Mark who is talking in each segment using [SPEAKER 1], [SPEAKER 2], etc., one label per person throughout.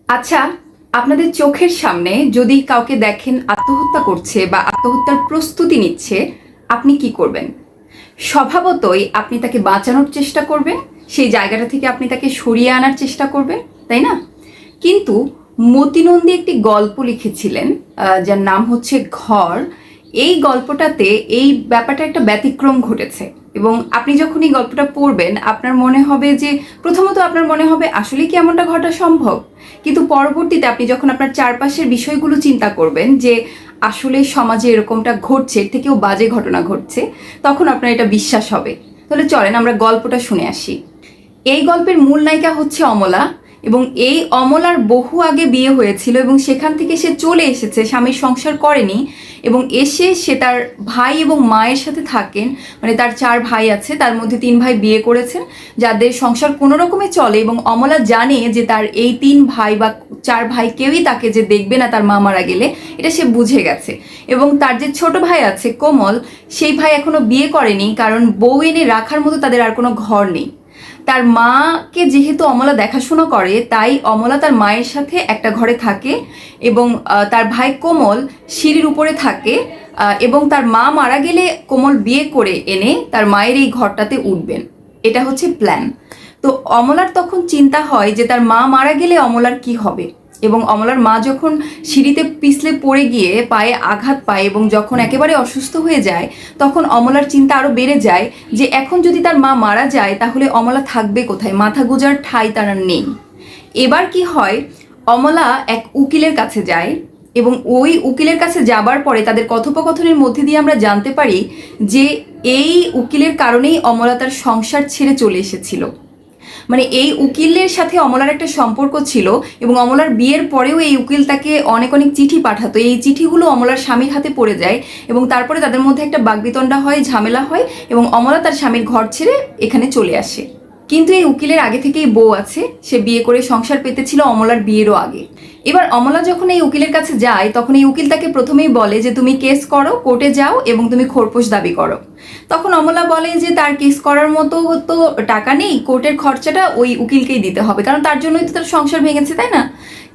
[SPEAKER 1] আচ্ছা, আপনাদের চোখের সামনে যদি কাউকে দেখেন আত্মহত্যা করছে বা আত্মহত্যার প্রস্তুতি নিচ্ছে, আপনি কি করবেন? স্বভাবতই আপনি তাকে বাঁচানোর চেষ্টা করবেন, সেই জায়গাটা থেকে আপনি তাকে সরিয়ে আনার চেষ্টা করবেন, তাই না? কিন্তু মতি নন্দী একটি গল্প লিখেছিলেন, যার নাম হচ্ছে ঘর। এই গল্পটাতে এই ব্যাপারটা একটা ব্যতিক্রম ঘটেছে। এবং আপনি যখন এই গল্পটা পড়বেন আপনার মনে হবে যে, প্রথমত আপনার মনে হবে আসলে কি এমনটা ঘটা সম্ভব। কিন্তু পরবর্তীতে আপনি যখন আপনার চারপাশের বিষয়গুলো চিন্তা করবেন যে আসলে সমাজে এরকমটা ঘটছে, এর থেকেও বাজে ঘটনা ঘটছে, তখন আপনার এটা বিশ্বাস হবে। তাহলে চলেন আমরা গল্পটা শুনে আসি। এই গল্পের মূল নায়িকা হচ্ছে অমলা। এবং এই অমলার বহু আগে বিয়ে হয়েছিল এবং সেখান থেকে সে চলে এসেছে, স্বামীর সংসার করেনি। এবং এসে সে তার ভাই এবং মায়ের সাথে থাকেন। মানে তার 4 ভাই আছে, তার মধ্যে 3 ভাই বিয়ে করেছেন, যাদের সংসার কোনো রকমে চলে। এবং অমলা জানে যে তার এই 3 ভাই বা 4 ভাই কেউই তাকে যে দেখবে না তার মা মারা গেলে, এটা সে বুঝে গেছে। এবং তার যে ছোট ভাই আছে কোমল, সেই ভাই এখনো বিয়ে করেনি, কারণ বউ এনে রাখার মতো তাদের আর কোনো ঘর নেই। তার মাকে যেহেতু অমলা দেখাশোনা করে, তাই অমলা তার মায়ের সাথে একটা ঘরে থাকে। এবং তার ভাই কোমল সিঁড়ির উপরে থাকে। এবং তার মা মারা গেলে কোমল বিয়ে করে এনে তার মায়ের এই ঘরটাতে উঠবেন। এটা হচ্ছে প্ল্যান। তো অমলার তখন চিন্তা হয় যে তার মা মারা গেলে অমলার কি হবে। এবং অমলার মা যখন সিঁড়িতে পিছলে পড়ে গিয়ে পায়ে আঘাত পায় এবং যখন একেবারে অসুস্থ হয়ে যায়, তখন অমলার চিন্তা আরও বেড়ে যায় যে এখন যদি তার মা মারা যায় তাহলে অমলা থাকবে কোথায়, মাথা গোঁজার ঠাঁই তার আর নেই। এবার কি হয়, অমলা এক উকিলের কাছে যায়। এবং ওই উকিলের কাছে যাবার পরে তাদের কথোপকথনের মধ্যে দিয়ে আমরা জানতে পারি যে এই উকিলের কারণেই অমলা তার সংসার ছেড়ে চলে এসেছিল। মানে এই উকিলের সাথে অমলার একটা সম্পর্ক ছিল। এবং অমলার বিয়ের পরেও এই উকিল তাকে অনেক অনেক চিঠি পাঠাতো, এই চিঠিগুলো অমলার স্বামীর হাতে পড়ে যায়। এবং তারপরে তাদের মধ্যে একটা বাকবিতণ্ডা হয়, ঝামেলা হয়, এবং অমলা তার স্বামীর ঘর ছেড়ে এখানে চলে আসে। কিন্তু এই উকিলের আগে থেকেই বউ আছে, সে বিয়ে করে সংসার পেতেছিল অমলার বিয়েরও আগে। এবার অমলা যখন এই উকিলের কাছে যায়, তখন এই উকিল তাকে প্রথমেই বলে যে তুমি কেস করো, কোর্টে যাও এবং তুমি খোরপোশ দাবি করো। তখন অমলা বলে যে তার কেস করার মতো তো টাকা নেই, কোর্টের খরচাটা ওই উকিলকেই দিতে হবে, কারণ তার জন্যই তো তার সংসার ভেঙেছে, তাই না?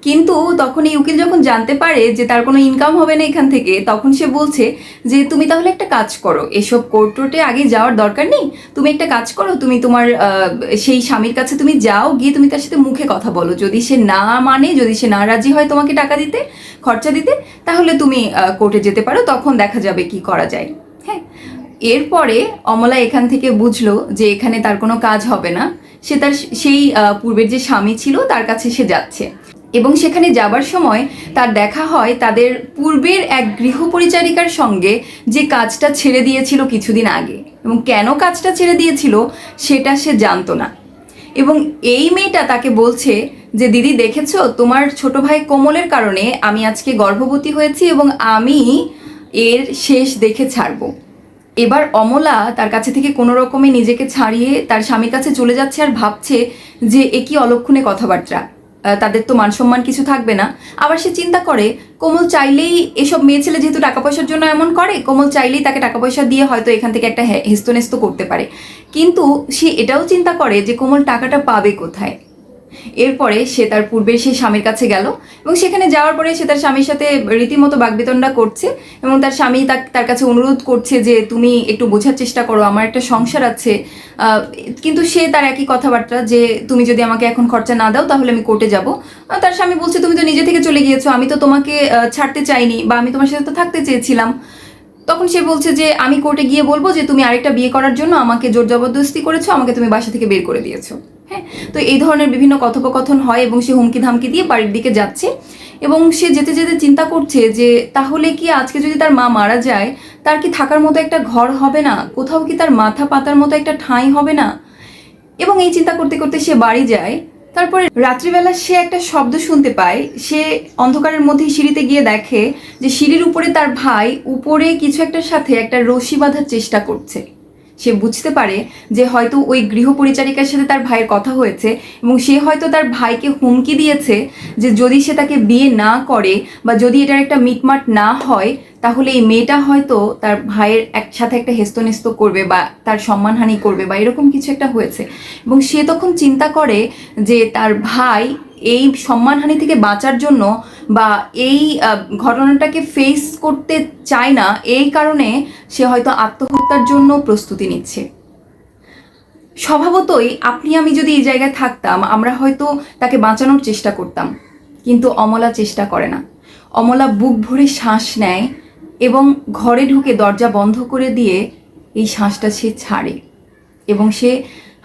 [SPEAKER 1] কিন্তু তখন এই উকিল যখন জানতে পারে যে তার কোনো ইনকাম হবে না এখান থেকে, তখন সে বলছে যে তুমি তাহলে একটা কাজ করো, এসব কোর্ট টোর্টে আগে যাওয়ার দরকার নেই। তুমি একটা কাজ করো, তুমি তোমার সেই স্বামীর কাছে তুমি যাও, গিয়ে তুমি তার সাথে মুখে কথা বলো। যদি সে না মানে, যদি সে না রাজি হয় তোমাকে টাকা দিতে, খরচা দিতে, তাহলে তুমি কোর্টে যেতে পারো, তখন দেখা যাবে কি করা যায়। হ্যাঁ। এরপরে অমলা এখান থেকে বুঝলো যে এখানে তার কোনো কাজ হবে না। সে তার সেই পূর্বের যে স্বামী ছিল তার কাছে সে যাচ্ছে। এবং সেখানে যাবার সময় তার দেখা হয় তাদের পূর্বের এক গৃহপরিচারিকার সঙ্গে, যে কাজটা ছেড়ে দিয়েছিল কিছুদিন আগে। এবং কেন কাজটা ছেড়ে দিয়েছিল সেটা সে জানতো না। এবং এই মেয়েটা তাকে বলছে যে দিদি দেখেছো, তোমার ছোট ভাই কোমলের কারণে আমি আজকে গর্ভবতী হয়েছি এবং আমি এর শেষ দেখে ছাড়বো। এবার অমলা তার কাছে থেকে কোনো রকমে নিজেকে ছাড়িয়ে তার স্বামীর কাছে চলে যাচ্ছে, আর ভাবছে যে এ কি অলক্ষণে কথাবার্তা, তাদের তো মান সম্মান কিছু থাকবে না। আবার সে চিন্তা করে কোমল চাইলেই, এসব মেয়ে ছেলে যেহেতু টাকা পয়সার জন্য এমন করে, কোমল চাইলেই তাকে টাকা পয়সা দিয়ে হয়তো এখান থেকে একটা হেস্তনেস্ত করতে পারে। কিন্তু সে এটাও চিন্তা করে যে কোমল টাকাটা পাবে কোথায়। এরপরে সে তার পূর্বের সেই স্বামীর কাছে গেল। এবং সেখানে যাওয়ার পরে সে তার স্বামীর সাথে রীতিমতো বাকবিতণ্ডা করছে। এবং তার স্বামী তার কাছে অনুরোধ করছে যে তুমি একটু বোঝার চেষ্টা করো, আমার একটা সংসার আছে। কিন্তু সে তার একই কথাবার্তা যে তুমি যদি আমাকে এখন খরচা না দাও তাহলে আমি কোর্টে যাব। তার স্বামী বলছে তুমি তো নিজে থেকে চলে গিয়েছো, আমি তো তোমাকে ছাড়তে চাইনি, বা আমি তোমার সাথে তো থাকতে চেয়েছিলাম। তখন সে বলছে যে আমি কোর্টে গিয়ে বলবো যে তুমি আরেকটা বিয়ে করার জন্য আমাকে জোর জবরদস্তি করেছো, আমাকে তুমি বাসা থেকে বের করে দিয়েছো। হ্যাঁ। তো এই ধরনের বিভিন্ন কথোপকথন হয় এবং সে হুমকি ধামকি দিয়ে বাড়ির দিকে যাচ্ছে। এবং সে যেতে যেতে চিন্তা করছে যে তাহলে কি আজকে যদি তার মা মারা যায়, তার কি থাকার মতো একটা ঘর হবে না, কোথাও কি তার মাথা পাতার মতো একটা ঠাঁই হবে না। এবং এই চিন্তা করতে করতে সে বাড়ি যায়। তারপরে রাত্রিবেলা সে একটা শব্দ শুনতে পায়। সে অন্ধকারের মধ্যে সিঁড়িতে গিয়ে দেখে যে সিঁড়ির উপরে তার ভাই উপরে কিছু একটার সাথে একটা রশি বাঁধার চেষ্টা করছে। সে বুঝতে পারে যে হয়তো ওই গৃহপরিচারিকার সাথে তার ভাইয়ের কথা হয়েছে এবং সে হয়তো তার ভাইকে হুমকি দিয়েছে যে যদি সে তাকে বিয়ে না করে বা যদি এটার একটা মিটমাট না হয়, তাহলে এই মেয়েটা হয়তো তার ভাইয়ের একসাথে একটা হেস্তনেস্ত করবে বা তার সম্মানহানি করবে বা এরকম কিছু একটা হয়েছে। এবং সে তখন চিন্তা করে যে তার ভাই এই সম্মানহানি থেকে বাঁচার জন্য বা এই ঘটনাটাকে ফেস করতে চায় না, এই কারণে সে হয়তো আত্মহত্যার জন্য প্রস্তুতি নিচ্ছে। স্বভাবতই আপনি আমি যদি এই জায়গায় থাকতাম, আমরা হয়তো তাকে বাঁচানোর চেষ্টা করতাম, কিন্তু অমলা চেষ্টা করে না। অমলা বুক ভরে শ্বাস নেয় এবং ঘরে ঢুকে দরজা বন্ধ করে দিয়ে এই শ্বাসটা সে ছাড়ে এবং সে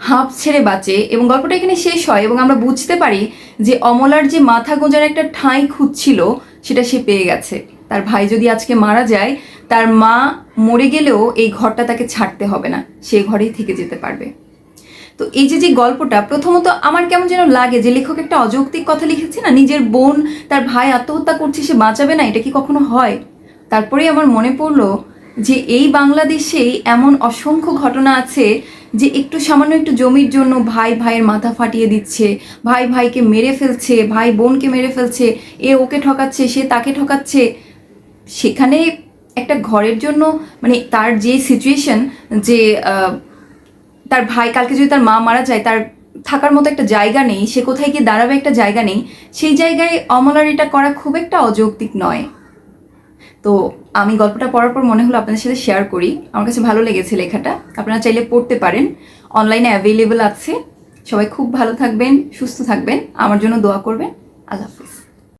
[SPEAKER 1] হাঁপ ছেড়ে বাঁচে এবং গল্পটা এখানে শেষ হয় এবং আমরা বুঝতে পারি যে অমলার যে মাথা গোঁজার একটা ঠাঁই খুঁজছিল সেটা সে পেয়ে গেছে। তার ভাই যদি আজকে মারা যায়, তার মা মরে গেলেও এই ঘরটা তাকে ছাড়তে হবে না, সে ঘরেই থেকে যেতে পারবে। তো এই যে গল্পটা, প্রথমত আমার কেমন যেন লাগে যে লেখক একটা অযৌক্তিক কথা লিখেছে না, নিজের বোন তার ভাই আত্মহত্যা করছে, সে বাঁচাবে না, এটা কি কখনো হয়? তারপরে আমার মনে পড়লো যে এই বাংলাদেশেই এমন অসংখ্য ঘটনা আছে যে একটু সামান্য একটু জমির জন্য ভাই ভাইয়ের মাথা ফাটিয়ে দিচ্ছে, ভাই ভাইকে মেরে ফেলছে, ভাই বোনকে মেরে ফেলছে, এ ওকে ঠকাচ্ছে, সে তাকে ঠকাচ্ছে। সেখানে একটা ঘরের জন্য, মানে তার যে সিচুয়েশন, যে তার ভাই কালকে যদি তার মা মারা যায়, তার থাকার মতো একটা জায়গা নেই, সে কোথায় গিয়ে দাঁড়াবে একটা জায়গা নেই, সেই জায়গায় অমলার এটা করা খুব একটা অযৌক্তিক নয়। তো আমি গল্পটা পড়ার পর মনে হলো আপনাদের সাথে শেয়ার করি, আমার কাছে ভালো লেগেছে লেখাটা, আপনারা চাইলে পড়তে পারেন, অনলাইনে অ্যাভেলেবল আছে। সবাই খুব ভালো থাকবেন, সুস্থ থাকবেন, আমার জন্য দোয়া করবেন। আল্লাহ হাফিজ।